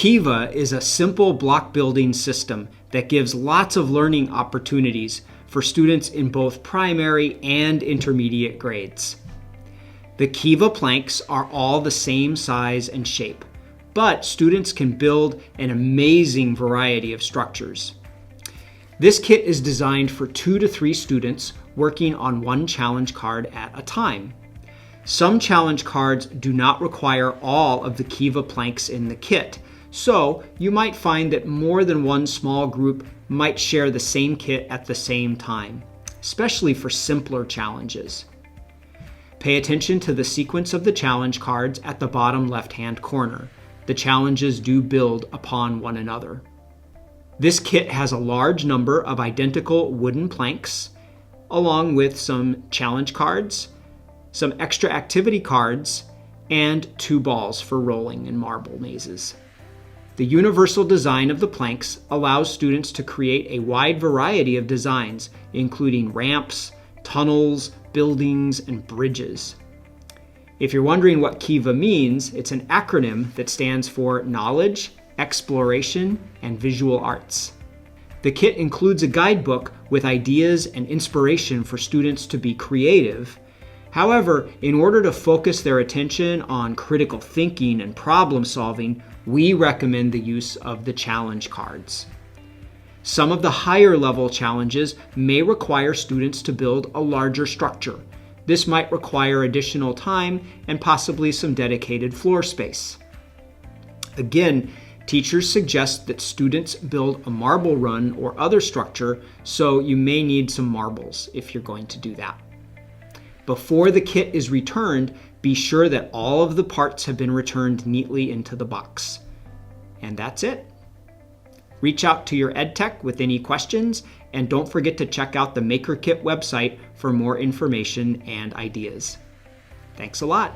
Keva is a simple block building system that gives lots of learning opportunities for students in both primary and intermediate grades. The Keva planks are all the same size and shape, but students can build an amazing variety of structures. This kit is designed for 2 to 3 students working on one challenge card at a time. Some challenge cards do not require all of the Keva planks in the kit, so you might find that more than one small group might share the same kit at the same time, especially for simpler challenges. Pay attention to the sequence of the challenge cards at the bottom left-hand corner. The challenges do build upon one another. This kit has a large number of identical wooden planks, along with some challenge cards, some extra activity cards, and 2 balls for rolling in marble mazes. The universal design of the planks allows students to create a wide variety of designs, including ramps, tunnels, buildings, and bridges. If you're wondering what Keva means, it's an acronym that stands for Knowledge, Exploration, and Visual Arts. The kit includes a guidebook with ideas and inspiration for students to be creative. However, in order to focus their attention on critical thinking and problem solving, we recommend the use of the challenge cards. Some of the higher level challenges may require students to build a larger structure. This might require additional time and possibly some dedicated floor space. Again, teachers suggest that students build a marble run or other structure, so you may need some marbles if you're going to do that. Before the kit is returned, be sure that all of the parts have been returned neatly into the box. And that's it. Reach out to your EdTech with any questions, and don't forget to check out the MakerKit website for more information and ideas. Thanks a lot.